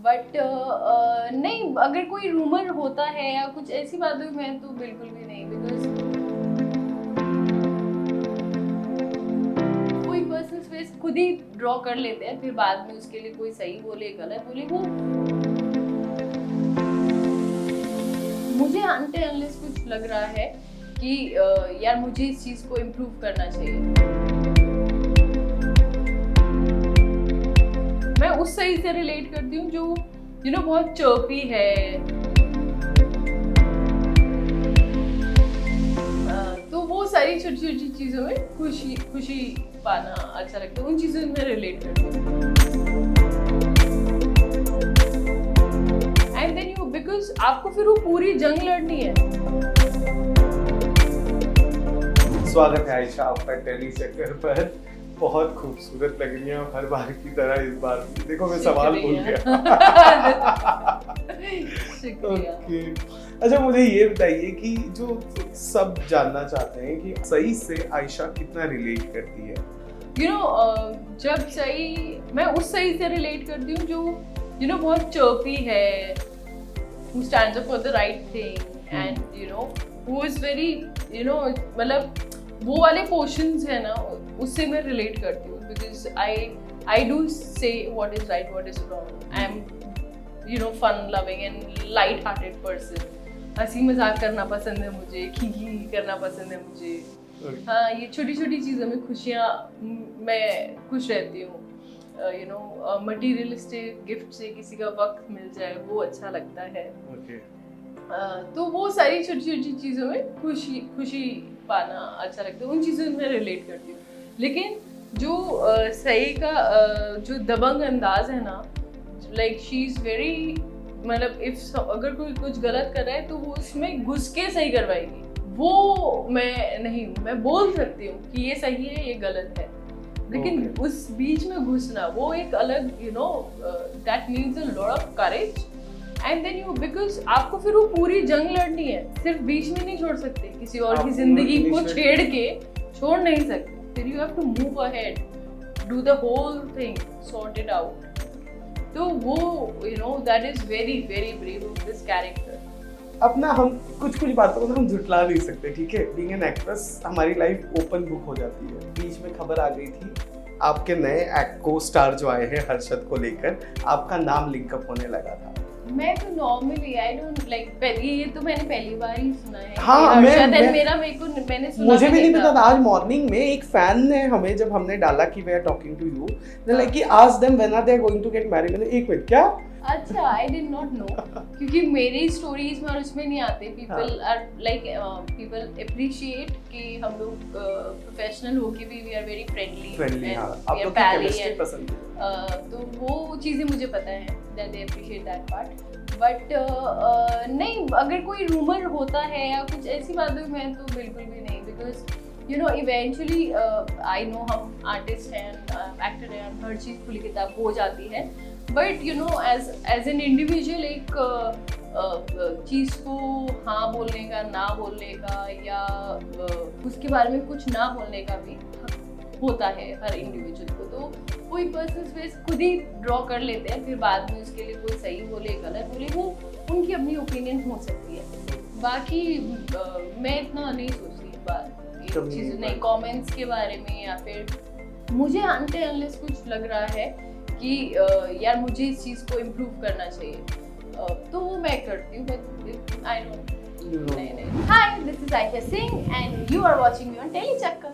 But नहीं, अगर कोई रूमर होता है या कुछ ऐसी बात हुई, मैं तो बिल्कुल भी नहीं, बिकॉज कोई पर्सनल स्पेस खुद ही ड्रॉ कर लेते हैं, फिर बाद में उसके लिए कोई सही बोले गलत बोले, वो मुझे अनटिल अनलेस कुछ लग रहा है कि यार मुझे इस चीज को इम्प्रूव करना चाहिए, मैं उस सही से रिलेट करती हूँ जो बहुत चर्पी है। तो वो सारी छोटी छोटी चीजों में खुशी पाना अच्छा लगता है, उन चीजों में रिलेट करती हूँ। एंड देन बिकॉज आपको फिर वो पूरी जंग लड़नी है। स्वागत है आयशा आपका टेली चक्कर पर। बहुत खूबसूरत लग रही है हर बार की तरह, इस बार देखो मैं सवाल भूल गया। शुक्रिया। अच्छा मुझे ये बताइए कि जो सब जानना चाहते हैं कि सही से आयशा कितना रिलेट करती है। जब सही, मैं उस सही से रिलेट करती हूँ जो बहुत चर्पी है, who stands up for the right thing and who is very मतलब वो वाले पोर्शंस है ना, उससे मैं रिलेट करती हूँ, because I do say what is right what is wrong. I am fun loving and light hearted person. हंसी मजाक करना पसंद है मुझे, खिखी करना पसंद है मुझे। हाँ, ये छोटी छोटी चीज़ों में खुशियाँ, मैं खुश रहती हूँ। मटीरियलिस्टिक गिफ्ट से किसी का वक्त मिल जाए, वो अच्छा लगता है। तो वो सारी छोटी छोटी चीज़ों में खुशी पाना अच्छा लगता है, उन चीज़ों में रिलेट करती हूँ। लेकिन जो सही का जो दबंग अंदाज है ना, लाइक शी इज़ वेरी, मतलब अगर कोई कुछ गलत कर रहा है तो वो उसमें घुस के सही करवाएगी, वो मैं नहीं हूँ। मैं बोल सकती हूँ कि ये सही है, ये गलत है, लेकिन उस बीच में घुसना वो एक अलग that needs a lot of courage. And then because आपको फिर वो पूरी जंग लड़नी है, सिर्फ बीच में नहीं छोड़ सकते, किसी और की जिंदगी को छेड़ के छोड़ नहीं सकते, फिर you have to move ahead, do the whole thing, sort it out. तो वो that is very very brave of this character. अपना हम कुछ बातों को हम झुटला नहीं सकते, ठीक है। बीइंग एन एक्ट्रेस हमारी लाइफ ओपन बुक हो जाती है। बीच में खबर आ गई थी आपके नए को स्टार जो आए हैं हर्षद को लेकर, आपका नाम लिंकअप होने लगा था। मैं तो नॉर्मली आई डोंट लाइक, ये तो मैंने पहली बार ही सुना है। हाँ, मैंने सुना, मुझे भी नहीं पता था। आज मॉर्निंग में एक फैन ने हमें, जब हमने डाला कि we are talking to you, like कि ask them when are they going to get married. मैंने एक मिनट क्या, अच्छा, आई डिड नॉट नो, क्योंकि मेरी स्टोरीज में और उसमें नहीं आते। People are like, people appreciate कि हम लोग प्रोफेशनल होके भी वी आर वेरी फ्रेंडली, आप लोग की केमिस्ट्री पसंद है। तो वो चीज़ें मुझे पता है, that they appreciate that part. But नहीं, अगर कोई रूमर होता है या कुछ ऐसी बात हुई, मैं तो बिल्कुल भी नहीं, बिकॉज इवेंचुअली आई नो हम आर्टिस्ट हैं, एक्टर हैं, हर चीज़ खुली किताब हो जाती है। बट एज एन इंडिविजुअल एक चीज़ को हाँ बोलने का, ना बोलने का, या उसके बारे में कुछ ना बोलने का भी होता है हर इंडिविजुअल को। तो कोई पर्सनल स्पेस खुद ही ड्रॉ कर लेते हैं, फिर बाद में उसके लिए कोई सही बोले गलत बोले, वो उनकी अपनी ओपिनियन हो सकती है। बाकी मैं इतना नहीं सोचती इस बार चीज़ नहीं, कमेंट्स के बारे में, या फिर मुझे अनटिल अनलेस कुछ लग रहा है कि यार मुझे इस चीज़ को इम्प्रूव करना चाहिए, तो वो मैं करती हूँ। But I don't. Hi, this is Aisha Singh and you are watching me on Tele Chakkar.